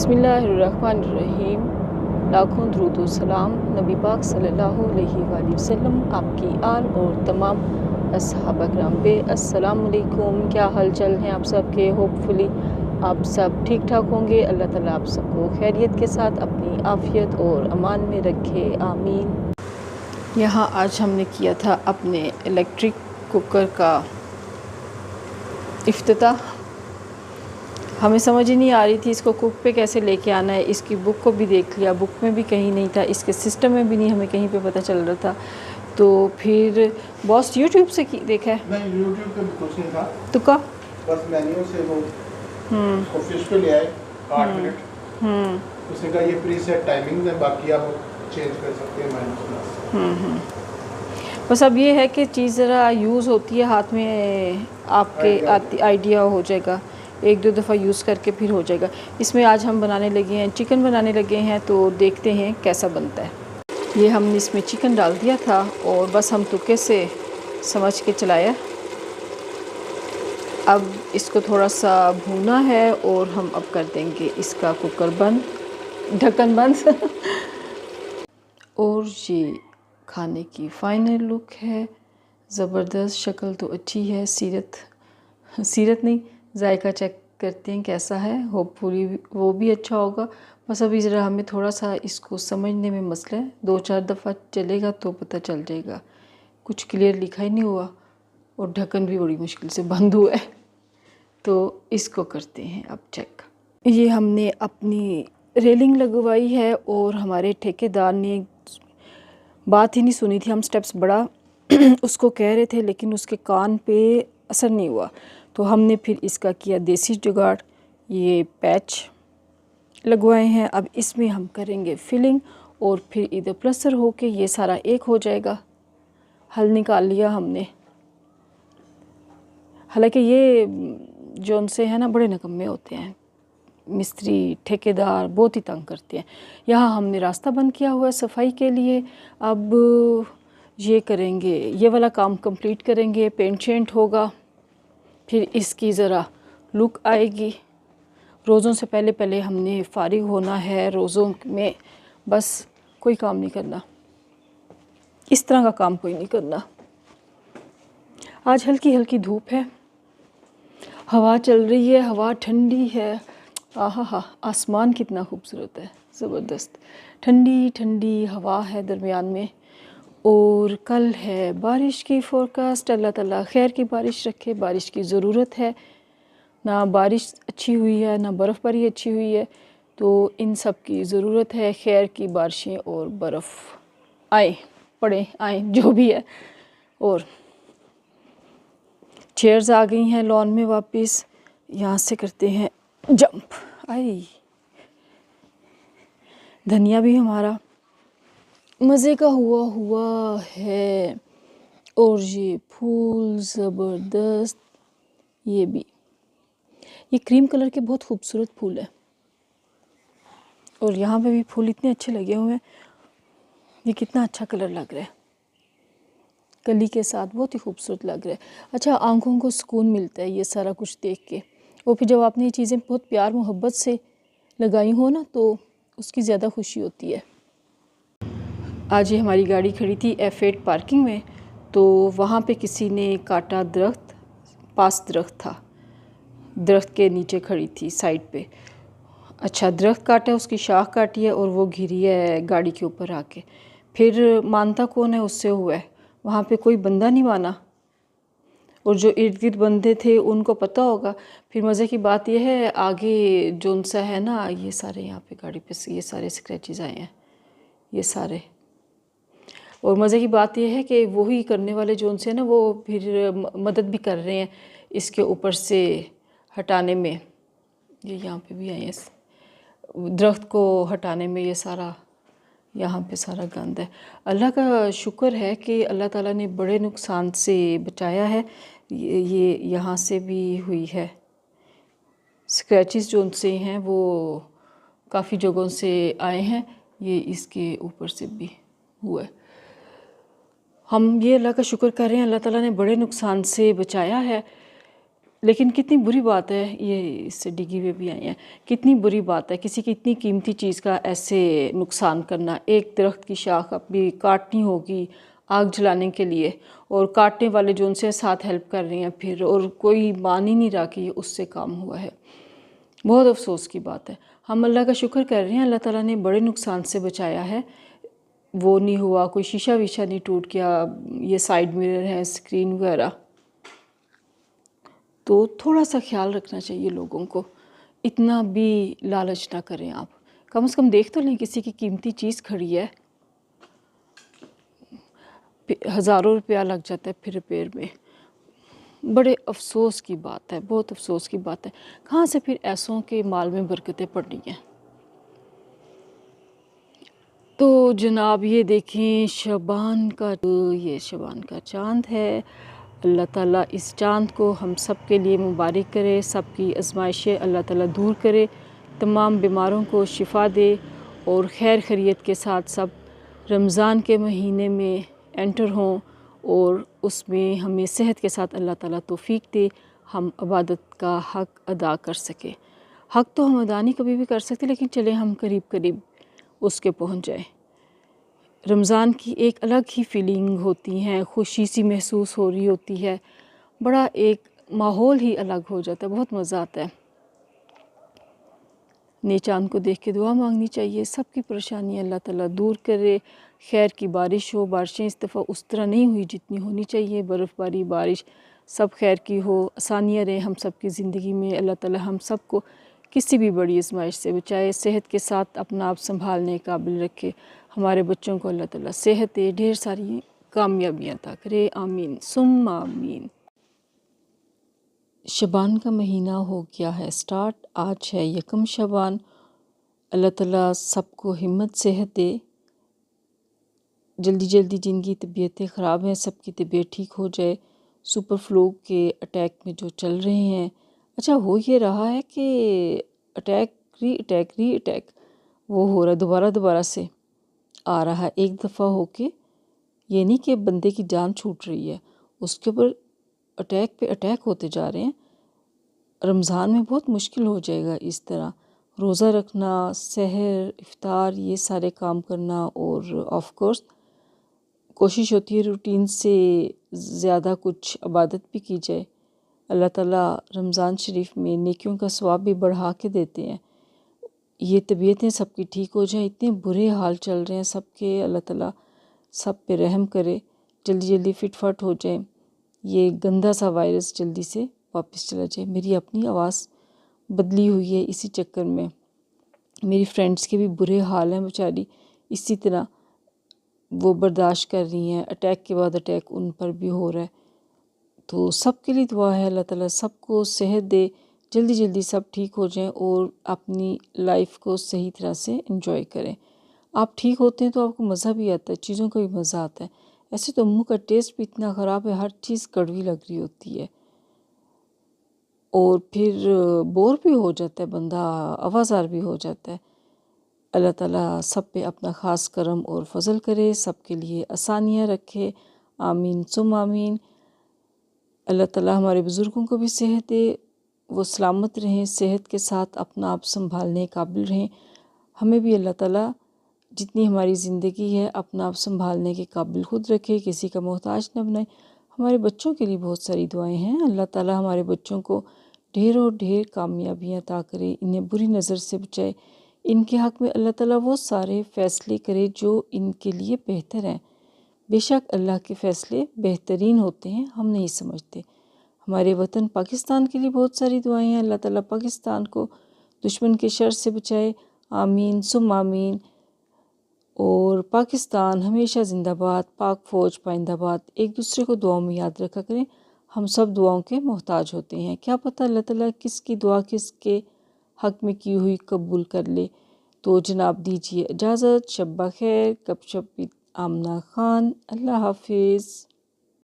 بسم اللہ الرحمن الرحیم۔ لاکھوں درود و سلام نبی پاک صلی اللہ علیہ وآلہ وسلم، آپ کی آل اور تمام اصحابہ کرام پہ۔ السلام علیکم، کیا حال چال ہیں آپ سب کے؟ ہوپ فلی آپ سب ٹھیک ٹھاک ہوں گے۔ اللہ تعالیٰ آپ سب کو خیریت کے ساتھ اپنی عافیت اور امان میں رکھے، آمین۔ یہاں آج ہم نے کیا تھا اپنے الیکٹرک کوکر کا افتتاح۔ ہمیں سمجھ ہی نہیں آ رہی تھی اس کو کوک پہ کیسے لے کے آنا ہے۔ اس کی بک کو بھی دیکھ لیا، بک میں بھی کہیں نہیں تھا، اس کے سسٹم میں بھی نہیں ہمیں کہیں پہ پتہ چل رہا تھا۔ تو پھر باس یوٹیوب سے دیکھا ہے؟ نہیں، یوٹیوب پہ بھی کچھ نہیں تھا، تو کا بس مینیو سے وہ اس کو فش پہ لے آئے 8 منٹ۔ اس نے کہا یہ پری سیٹ ٹائمنگ ہے، باقی آپ چینج کر سکتے ہیں مینیو۔ بس اب یہ ہے کہ چیز ذرا یوز ہوتی ہے ہاتھ میں، آپ کے آئیڈیا ہو جائے گا، ایک دو دفعہ یوز کر کے پھر ہو جائے گا۔ اس میں آج ہم بنانے لگے ہیں، چکن بنانے لگے ہیں، تو دیکھتے ہیں کیسا بنتا ہے۔ یہ ہم نے اس میں چکن ڈال دیا تھا اور بس ہم تکے سے سمجھ کے چلایا۔ اب اس کو تھوڑا سا بھونا ہے اور ہم اب کر دیں گے اس کا کوکر بند، ڈھکن بند۔ اور یہ کھانے کی فائنل لک ہے، زبردست، شکل تو اچھی ہے، سیرت نہیں، ذائقہ چیک کرتے ہیں کیسا ہے، ہوپ فلی وہ بھی اچھا ہوگا۔ بس ابھی ذرا ہمیں تھوڑا سا اس کو سمجھنے میں مسئلہ ہے، 2-4 دفعہ چلے گا تو پتہ چل جائے گا۔ کچھ کلیئر لکھا ہی نہیں ہوا اور ڈھکن بھی بڑی مشکل سے بند ہوا ہے، تو اس کو کرتے ہیں اب چیک۔ یہ ہم نے اپنی ریلنگ لگوائی ہے اور ہمارے ٹھیکیدار نے بات ہی نہیں سنی تھی، ہم سٹیپس بڑا اس کو کہہ رہے تھے لیکن اس کے کان پہ اثر نہیں ہوا، تو ہم نے پھر اس کا کیا دیسی جگاڑ، یہ پیچ لگوائے ہیں۔ اب اس میں ہم کریں گے فلنگ اور پھر ادھر پلسٹر ہو کے یہ سارا ایک ہو جائے گا۔ حل نکال لیا ہم نے، حالانکہ یہ جو ان سے ہیں نا بڑے نکمے ہوتے ہیں، مستری ٹھیکیدار بہت ہی تنگ کرتے ہیں۔ یہاں ہم نے راستہ بند کیا ہوا ہے صفائی کے لیے، اب یہ کریں گے، یہ والا کام کمپلیٹ کریں گے، پینٹ شینٹ ہوگا، پھر اس کی ذرا لک آئے گی۔ روزوں سے پہلے ہم نے فارغ ہونا ہے، روزوں میں بس کوئی کام نہیں کرنا، اس طرح کا کام کوئی نہیں کرنا۔ آج ہلکی ہلکی دھوپ ہے، ہوا چل رہی ہے، ہوا ٹھنڈی ہے، آہا، آسمان کتنا خوبصورت ہے، زبردست، ٹھنڈی ٹھنڈی ہوا ہے درمیان میں۔ اور کل ہے بارش کی فورکاسٹ، اللہ تعالیٰ خیر کی بارش رکھے، بارش کی ضرورت ہے، نہ بارش اچھی ہوئی ہے نہ برف باری اچھی ہوئی ہے، تو ان سب کی ضرورت ہے، خیر کی بارشیں اور برف آئیں جو بھی ہے۔ اور چیئرز آ گئی ہیں لان میں واپس، یہاں سے کرتے ہیں جمپ۔ دھنیا بھی ہمارا مزے کا ہوا ہے، اور یہ پھول زبردست، یہ کریم کلر کے بہت خوبصورت پھول ہے، اور یہاں پہ بھی پھول اتنے اچھے لگے ہوئے ہیں، یہ کتنا اچھا کلر لگ رہا ہے، کلی کے ساتھ بہت ہی خوبصورت لگ رہا ہے۔ اچھا، آنکھوں کو سکون ملتا ہے یہ سارا کچھ دیکھ کے، اور پھر جب آپ نے یہ چیزیں بہت پیار محبت سے لگائی ہوں نا تو اس کی زیادہ خوشی ہوتی ہے۔ آج یہ ہماری گاڑی کھڑی تھی F8 پارکنگ میں، تو وہاں پہ کسی نے کاٹا درخت، پاس درخت تھا، درخت کے نیچے کھڑی تھی سائڈ پہ۔ اچھا، درخت کاٹا، اس کی شاخ کاٹی ہے اور وہ گری ہے گاڑی کے اوپر آ کے، پھر مانتا کون ہے؟ اس سے ہوا ہے، وہاں پہ کوئی بندہ نہیں مانا، اور جو ارد گرد بندے تھے ان کو پتہ ہوگا۔ پھر مزے کی بات یہ ہے، آگے جون سا ہے نا، یہ سارے یہاں پہ گاڑی پہ یہ سارے اسکریچز آئے ہیں، یہ سارے۔ اور مزے کی بات یہ ہے کہ وہی کرنے والے جون سے نا، وہ پھر مدد بھی کر رہے ہیں اس کے اوپر سے ہٹانے میں، یہ یہاں پہ بھی آئے ہیں درخت کو ہٹانے میں، یہ سارا یہاں پہ سارا گند ہے۔ اللہ کا شکر ہے کہ اللہ تعالیٰ نے بڑے نقصان سے بچایا ہے، یہ یہاں سے بھی ہوئی ہے، اسکریچز جو ان سے ہیں وہ کافی جگہوں سے آئے ہیں، یہ اس کے اوپر سے بھی ہوا ہے۔ ہم یہ اللہ کا شکر کر رہے ہیں، اللہ تعالیٰ نے بڑے نقصان سے بچایا ہے، لیکن کتنی بری بات ہے، یہ اس سے ڈگی ہوئے بھی آئی ہیں، کتنی بری بات ہے کسی کی اتنی قیمتی چیز کا ایسے نقصان کرنا۔ ایک درخت کی شاخ ابھی کاٹنی ہوگی آگ جلانے کے لیے، اور کاٹنے والے جو ان سے ساتھ ہیلپ کر رہے ہیں پھر، اور کوئی مان ہی نہیں رہا کہ یہ اس سے کام ہوا ہے۔ بہت افسوس کی بات ہے۔ ہم اللہ کا شکر کر رہے ہیں، اللہ تعالیٰ نے بڑے نقصان سے بچایا ہے، وہ نہیں ہوا، کوئی شیشہ ویشہ نہیں ٹوٹ گیا، یہ سائیڈ مرر ہے، اسکرین وغیرہ۔ تو تھوڑا سا خیال رکھنا چاہیے لوگوں کو، اتنا بھی لالچ نہ کریں آپ، کم از کم دیکھ تو لیں کسی کی قیمتی چیز کھڑی ہے، ہزاروں روپیہ لگ جاتا ہے پھر ریپیئر میں۔ بڑے افسوس کی بات ہے، بہت افسوس کی بات ہے، کہاں سے پھر ایسوں کے مال میں برکتیں پڑنی ہیں۔ تو جناب یہ دیکھیں یہ شعبان کا چاند ہے، اللہ تعالیٰ اس چاند کو ہم سب کے لیے مبارک کرے، سب کی آزمائشیں اللہ تعالیٰ دور کرے، تمام بیماروں کو شفا دے، اور خیر خیریت کے ساتھ سب رمضان کے مہینے میں انٹر ہوں، اور اس میں ہمیں صحت کے ساتھ اللہ تعالیٰ توفیق دے، ہم عبادت کا حق ادا کر سکیں۔ حق تو ہم ادا نہیں کبھی بھی کر سکتے، لیکن چلیں ہم قریب قریب اس کے پہنچ جائیں۔ رمضان کی ایک الگ ہی فیلنگ ہوتی ہیں، خوشی سی محسوس ہو رہی ہوتی ہے، بڑا ایک ماحول ہی الگ ہو جاتا ہے، بہت مزہ آتا ہے۔ نئے چاند کو دیکھ کے دعا مانگنی چاہیے، سب کی پریشانیاں اللہ تعالیٰ دور کرے، خیر کی بارش ہو، بارشیں اس دفعہ اس طرح نہیں ہوئی جتنی ہونی چاہیے، برف باری بارش سب خیر کی ہو، آسانیاں رہیں ہم سب کی زندگی میں، اللہ تعالیٰ ہم سب کو کسی بھی بڑی آزمائش سے بچائے، صحت کے ساتھ اپنا آپ سنبھالنے قابل رکھے، ہمارے بچوں کو اللہ تعالیٰ صحت دے، ڈھیر ساری کامیابیاں عطا کرے، آمین ثم آمین۔ شعبان کا مہینہ ہو گیا ہے سٹارٹ، آج ہے 1 شعبان۔ اللہ تعالیٰ سب کو ہمت صحت دے، جلدی جلدی جن کی طبیعتیں خراب ہیں سب کی طبیعت ٹھیک ہو جائے، سپر فلو کے اٹیک میں جو چل رہے ہیں، اچھا ہو یہ رہا ہے کہ ری اٹیک وہ ہو رہا ہے، دوبارہ سے آ رہا ہے، ایک دفعہ ہو کے یہ نہیں کہ بندے کی جان چھوٹ رہی ہے، اس کے اوپر اٹیک پہ اٹیک ہوتے جا رہے ہیں۔ رمضان میں بہت مشکل ہو جائے گا اس طرح روزہ رکھنا، سحر، افطار، یہ سارے کام کرنا، اور آف کورس کوشش ہوتی ہے روٹین سے زیادہ کچھ عبادت بھی کی جائے۔ اللہ تعالیٰ رمضان شریف میں نیکیوں کا ثواب بھی بڑھا کے دیتے ہیں۔ یہ طبیعتیں سب کی ٹھیک ہو جائیں، اتنے برے حال چل رہے ہیں سب کے، اللہ تعالیٰ سب پہ رحم کرے، جلدی جلدی فٹ فٹ ہو جائیں، یہ گندا سا وائرس جلدی سے واپس چلا جائے۔ میری اپنی آواز بدلی ہوئی ہے اسی چکر میں، میری فرینڈس کے بھی برے حال ہیں بیچاری، اسی طرح وہ برداشت کر رہی ہیں، اٹیک کے بعد اٹیک ان پر بھی ہو رہا ہے۔ تو سب کے لیے دعا ہے اللہ تعالیٰ سب کو صحت دے، جلدی جلدی سب ٹھیک ہو جائیں اور اپنی لائف کو صحیح طرح سے انجوائے کریں۔ آپ ٹھیک ہوتے ہیں تو آپ کو مزہ بھی آتا ہے، چیزوں کا بھی مزہ آتا ہے، ایسے تو منہ کا ٹیسٹ بھی اتنا خراب ہے، ہر چیز کڑوی لگ رہی ہوتی ہے، اور پھر بور بھی ہو جاتا ہے بندہ، آوازار بھی ہو جاتا ہے۔ اللہ تعالیٰ سب پہ اپنا خاص کرم اور فضل کرے، سب کے لیے آسانیاں رکھے، آمین ثم آمین۔ اللہ تعالیٰ ہمارے بزرگوں کو بھی صحت دے، وہ سلامت رہیں، صحت کے ساتھ اپنا آپ سنبھالنے قابل رہیں، ہمیں بھی اللہ تعالیٰ جتنی ہماری زندگی ہے اپنا آپ سنبھالنے کے قابل خود رکھے، کسی کا محتاج نہ بنائے۔ ہمارے بچوں کے لیے بہت ساری دعائیں ہیں، اللہ تعالیٰ ہمارے بچوں کو ڈھیروں ڈھیر کامیابیاں عطا کرے، انہیں بری نظر سے بچائے، ان کے حق میں اللہ تعالیٰ وہ سارے فیصلے کرے جو ان کے لیے بہتر ہیں۔ بے شک اللہ کے فیصلے بہترین ہوتے ہیں، ہم نہیں سمجھتے۔ ہمارے وطن پاکستان کے لیے بہت ساری دعائیں ہیں، اللہ تعالیٰ پاکستان کو دشمن کے شر سے بچائے، آمین ثم آمین۔ اور پاکستان ہمیشہ زندہ باد، پاک فوج پائندہ باد، ایک دوسرے کو دعاؤں میں یاد رکھا کریں، ہم سب دعاؤں کے محتاج ہوتے ہیں، کیا پتہ اللہ تعالیٰ کس کی دعا کس کے حق میں کی ہوئی قبول کر لے۔ تو جناب دیجیے اجازت، شب بخیر، گپ شپ آمنہ خان، اللہ حافظ۔